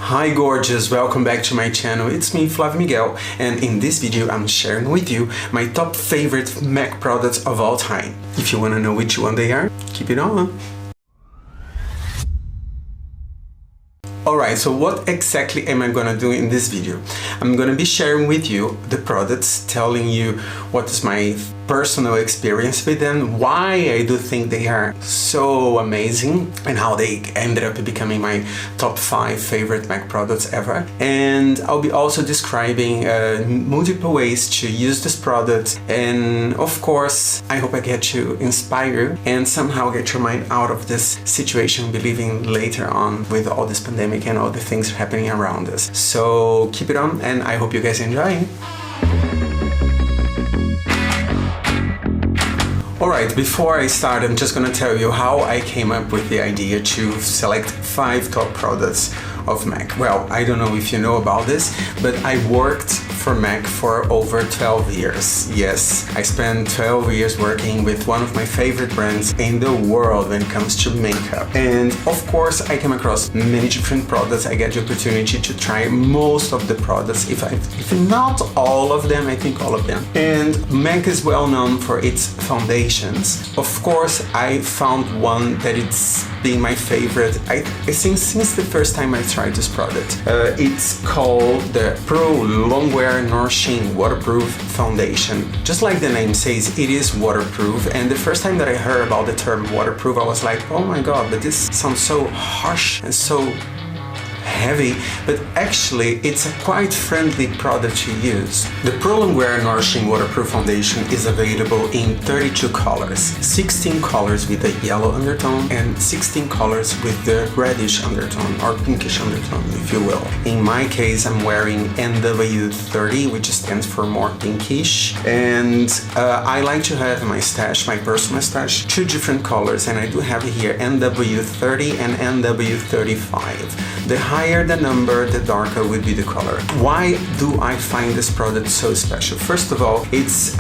Hi gorgeous, welcome back to my channel. It's me, Flavio Miguel, and in this video I'm sharing with you my top favorite MAC products of all time. If you want to know which one they are, keep it on. Alright, so what exactly am I gonna do in this video? I'm gonna be sharing with you the products, telling you what is my personal experience with them, why I do think they are so amazing, and how they ended up becoming my top 5 favorite MAC products ever. And I'll be also describing multiple ways to use this product, and of course I hope I get to inspire you and somehow get your mind out of this situation we're living later on with all this pandemic and all the things happening around us. So keep it on, and I hope you guys enjoy. Alright, before I start, I'm just gonna tell you how I came up with the idea to select 5 top products of MAC. Well, I don't know if you know about this, but I worked for MAC for over 12 years. Yes, I spent 12 years working with one of my favorite brands in the world when it comes to makeup. And of course, I came across many different products. I get the opportunity to try most of the products, if not all of them, I think all of them. And MAC is well known for its foundations. Of course, I found one that it's being my favorite, I think since the first time I tried this product. It's called the Pro Longwear Nourishing Waterproof Foundation. Just like the name says, it is waterproof, and the first time that I heard about the term waterproof, I was like, oh my god, but this sounds so harsh and so heavy, but actually it's a quite friendly product to use. The Pro Longwear Nourishing Waterproof Foundation is available in 32 colors, 16 colors with a yellow undertone and 16 colors with the reddish undertone or pinkish undertone, if you will. In my case, I'm wearing NW30, which stands for more pinkish, and I like to have in my stash, my personal stash, 2 different colors, and I do have here NW30 and NW35. The higher the number, the darker would be the color. Why do I find this product so special? First of all, it's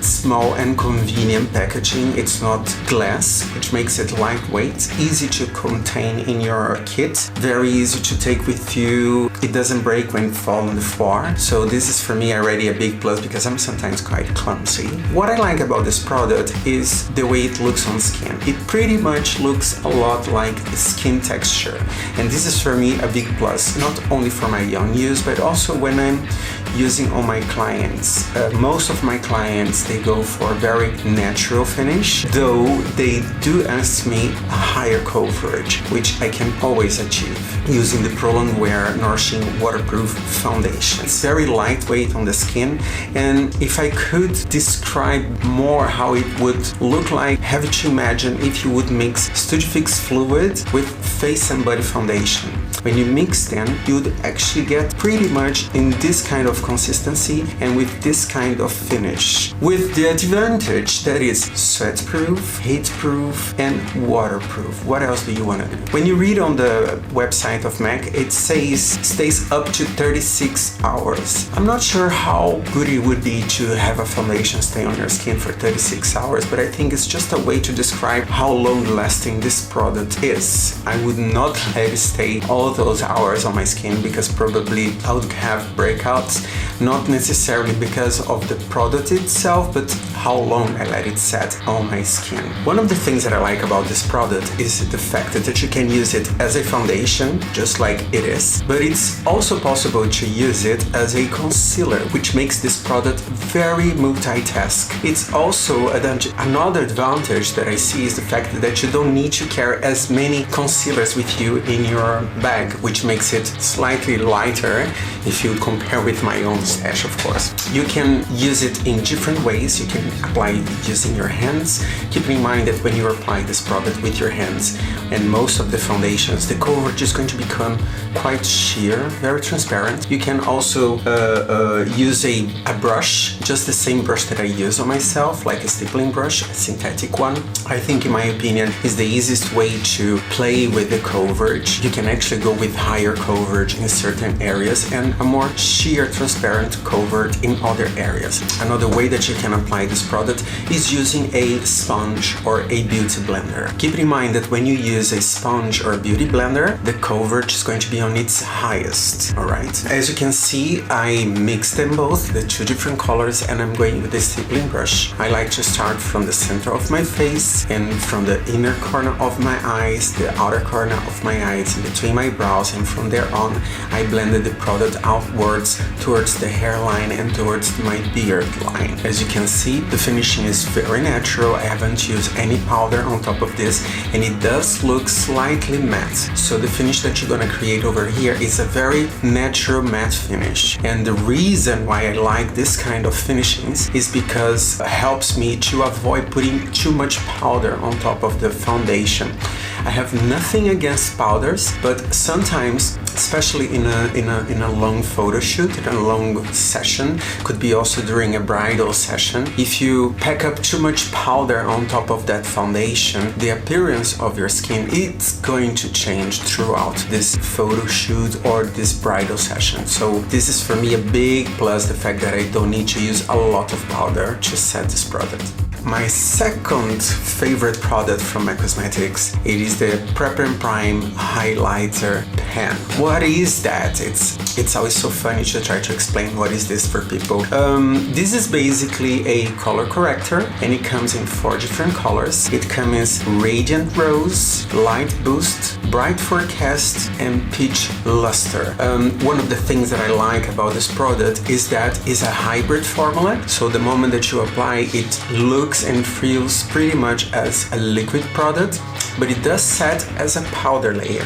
small and convenient packaging. It's not glass, which makes it lightweight, easy to contain in your kit, very easy to take with you. It doesn't break when it falls on the floor. So this is for me already a big plus because I'm sometimes quite clumsy. What I like about this product is the way it looks on skin. It pretty much looks a lot like skin texture, and this is for me a big plus, not only for my own use, but also when I'm using on my clients. Most of my clients, they go for a very natural finish, though they do ask me a higher coverage, which I can always achieve using the Pro Longwear Nourishing Waterproof Foundation. It's very lightweight on the skin, and if I could describe more how it would look like, have to imagine if you would mix Studio Fix fluid with face and body foundation. When you mix them, you would actually get pretty much in this kind of consistency and with this kind of finish, with the advantage that is sweat-proof, heat-proof, and waterproof. What else do you want to do? When you read on the website of MAC, it says stays up to 36 hours. I'm not sure how good it would be to have a foundation stay on your skin for 36 hours, but I think it's just a way to describe how long-lasting this product is. I would not let it stay all those hours on my skin because probably I would have breakouts, not necessarily because of the product itself, but how long I let it set on my skin. One of the things that I like about this product is the fact that you can use it as a foundation, just like it is, but it's also possible to use it as a concealer, which makes this product very multitask. It's also another advantage that I see is the fact that you don't need to carry as many concealers with you in your bag, which makes it slightly lighter if you compare with my own stash, of course. You can use it in different ways. You can apply it using your hands. Keep in mind that when you apply this product with your hands and most of the foundations, the coverage is going to become quite sheer, very transparent. You can also use a brush, just the same brush that I use on myself, like a stippling brush, a synthetic one. I think, in my opinion, is the easiest way to play with the coverage. You can actually go with higher coverage in certain areas and a more sheer transparent coverage in other areas. Another way that you can apply this product is using a sponge or a beauty blender. Keep in mind that when you use a sponge or a beauty blender, the coverage is going to be on its highest, alright? As you can see, I mixed them both, the two different colors, and I'm going with a stippling brush. I like to start from the center of my face and from the inner corner of my eyes, the outer corner of my eyes, in between my brows, and from there on I blended the product outwards towards the hairline and towards my beard line. As you can see, the finishing is very natural. I haven't used any powder on top of this, and it does look slightly matte. So the finish that you're gonna create over here is a very natural matte finish. And the reason why I like this kind of finishings is because it helps me to avoid putting too much powder on top of the foundation. I have nothing against powders, but sometimes, especially in a long photo shoot, in a long session, could be also during a bridal session, if you pack up too much powder on top of that foundation, the appearance of your skin is going to change throughout this photo shoot or this bridal session. So this is for me a big plus, the fact that I don't need to use a lot of powder to set this product. My second favorite product from MAC Cosmetics, it is the Prep and Prime Highlighter Pen. What is that? It's always so funny to try to explain what is this for people. This is basically a color corrector, and it comes in 4 different colors. It comes Radiant Rose, Light Boost, Bright Forecast, and Peach Luster. One of the things that I like about this product is that it's a hybrid formula. So the moment that you apply, it looks and feels pretty much as a liquid product, but it does set as a powder layer.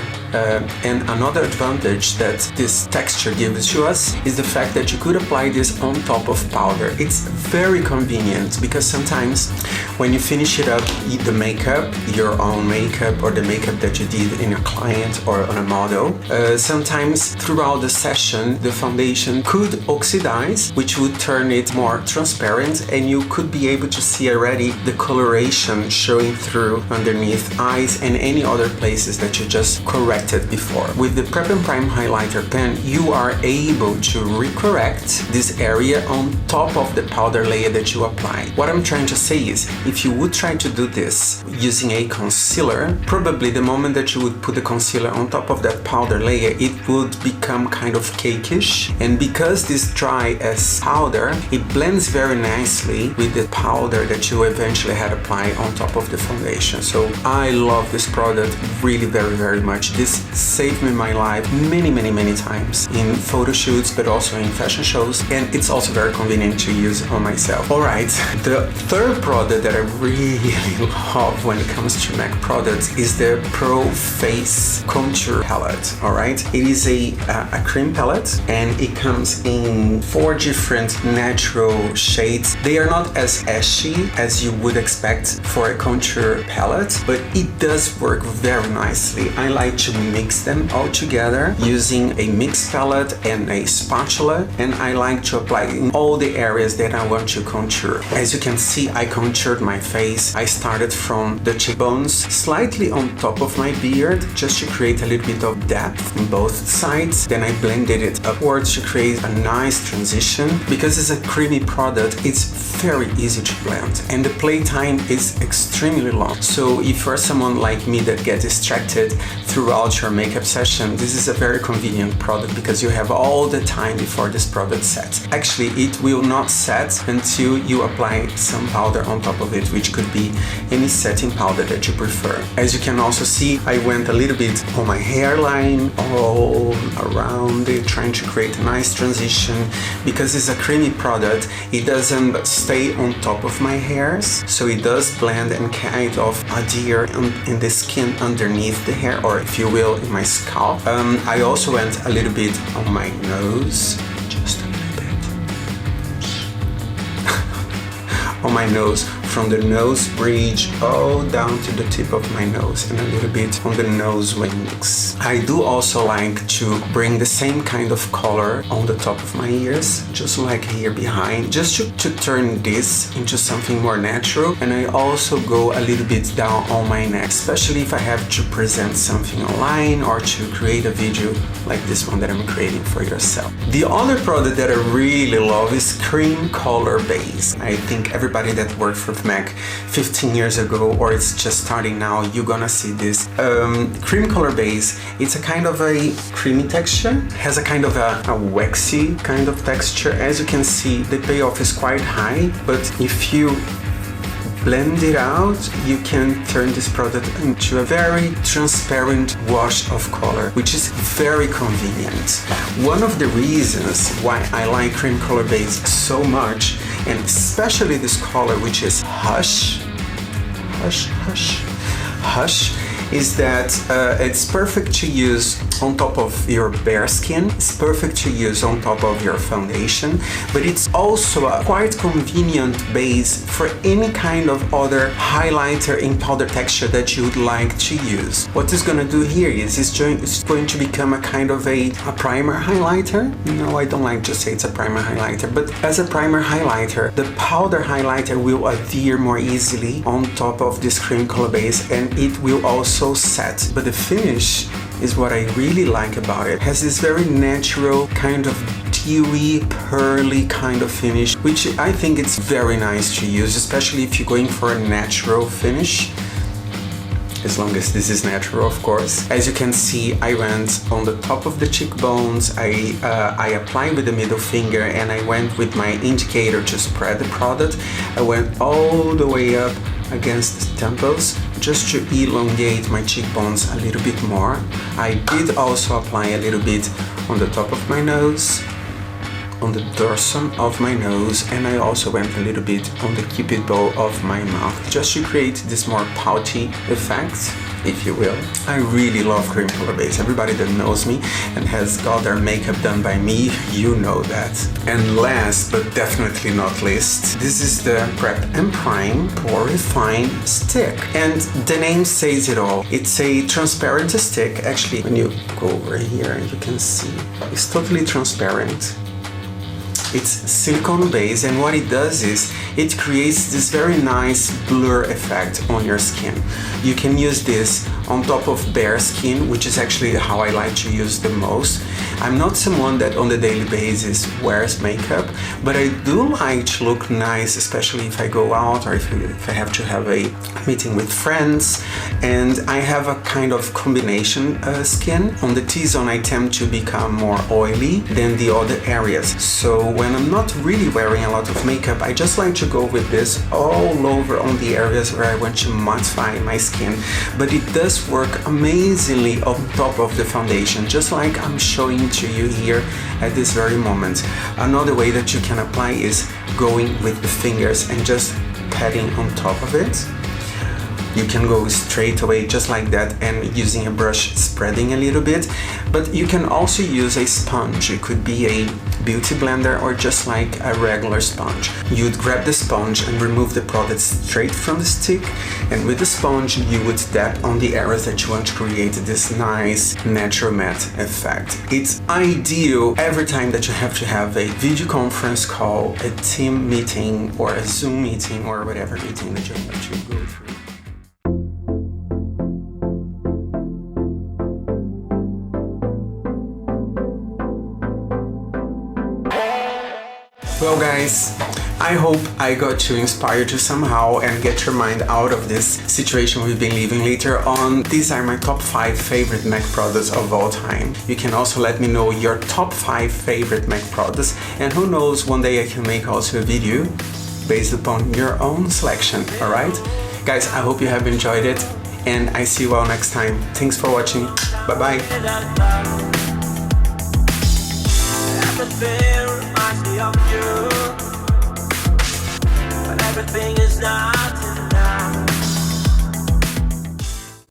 And another advantage that this texture gives to us is the fact that you could apply this on top of powder. It's very convenient because sometimes when you finish it up, the makeup, your own makeup or the makeup that you did in a client or on a model, sometimes throughout the session the foundation could oxidize, which would turn it more transparent, and you could be able to see already the coloration showing through underneath eyes and any other places that you just corrected before. With the Prep and Prime Highlighter Pen, you are able to recorrect this area on top of the powder layer that you apply. What I'm trying to say is, if you would try to do this using a concealer, probably the moment that you would put the concealer on top of that powder layer, it would become kind of cakeish. And because this dry as powder, it blends very nicely with the powder that you eventually had applied on top of the foundation. So I love this product really very much. This saved me my life many times in photo shoots, but also in fashion shows, and it's also very convenient to use on myself. Alright, the third product that I really love when it comes to MAC products is the Pro Face Contour Palette. Alright, it is a cream palette, and it comes in 4 different natural shades. They are not as ashy as you would expect for a contour palette, but it does work very nicely. I like to mix them all together using a mixed palette and a spatula, and I like to apply in all the areas that I want to contour. As you can see, I contoured my face. I started from the cheekbones, slightly on top of my beard, just to create a little bit of depth on both sides. Then I blended it upwards to create a nice transition. Because it's a creamy product, it's very easy to blend, and the play time is extremely long. So if you're someone like me that gets distracted throughout your makeup session, this is a very convenient product because you have all the time before this product sets. Actually, it will not set until you apply some powder on top of it, which could be any setting powder that you prefer. As you can also see, I went a little bit on my hairline, all around it, trying to create a nice transition. Because it's a creamy product, it doesn't stay on top of my hairs, so it does blend and kind of adhere in the skin underneath the hair, or if you will, in my scalp. I also went a little bit on my nose, just a little bit on my nose, from the nose bridge all down to the tip of my nose and a little bit on the nose wings. I do also like to bring the same kind of color on the top of my ears, just like here behind, just to turn this into something more natural. And I also go a little bit down on my neck, especially if I have to present something online or to create a video like this one that I'm creating for yourself. The other product that I really love is cream color base. I think everybody that worked for MAC 15 years ago or it's just starting now, you're gonna see this. Cream color base, it's a kind of a creamy texture, has a kind of a waxy kind of texture. As you can see, the payoff is quite high, but if you blend it out, you can turn this product into a very transparent wash of color, which is very convenient. One of the reasons why I like cream color base so much, and especially this color, which is Hush, is that it's perfect to use on top of your bare skin. It's perfect to use on top of your foundation, but it's also a quite convenient base for any kind of other highlighter in powder texture that you would like to use. What it's going to do here is it's going to become a kind of a primer highlighter. No, I don't like to say it's a primer highlighter, but as a primer highlighter, the powder highlighter will adhere more easily on top of this cream color base, and it will also set. But the finish is what I really like about it. It has this very natural kind of dewy, pearly kind of finish, which I think it's very nice to use, especially if you're going for a natural finish. As long as this is natural, of course. As you can see, I went on the top of the cheekbones, I applied with the middle finger, and I went with my indicator to spread the product. I went all the way up against the temples just to elongate my cheekbones a little bit more. I did also apply a little bit on the top of my nose, on the dorsum of my nose, and I also went a little bit on the cupid bow of my mouth, just to create this more pouty effect, if you will. I really love cream color base. Everybody that knows me and has got their makeup done by me, you know that. And last but definitely not least, this is the Prep and Prime Pore Refine Stick. And the name says it all. It's a transparent stick. Actually, when you go over here, you can see it's totally transparent. It's silicone based, and what it does is it creates this very nice blur effect on your skin. You can use this on top of bare skin, which is actually how I like to use the most. I'm not someone that on the daily basis wears makeup, but I do like to look nice, especially if I go out or if I have to have a meeting with friends. And I have a kind of combination skin. On the T-zone, I tend to become more oily than the other areas. So when I'm not really wearing a lot of makeup, I just like to go with this all over on the areas where I want to mattify my skin. But it does work amazingly on top of the foundation, just like I'm showing to you here at this very moment. Another way that you can apply is going with the fingers and just patting on top of it. You can go straight away just like that and using a brush spreading a little bit, but you can also use a sponge. It could be a beauty blender or just like a regular sponge. You'd grab the sponge and remove the product straight from the stick, and with the sponge you would tap on the areas that you want to create this nice natural matte effect. It's ideal every time that you have to have a video conference call, a team meeting or a Zoom meeting or whatever meeting that you have to go through. Well guys, I hope I got to inspire you somehow and get your mind out of this situation we've been living later on. These are my top 5 favorite MAC products of all time. You can also let me know your top 5 favorite MAC products, and who knows, one day I can make also a video based upon your own selection, alright? Guys, I hope you have enjoyed it, and I see you all next time. Thanks for watching. Bye bye. Everything reminds me of you, but everything is not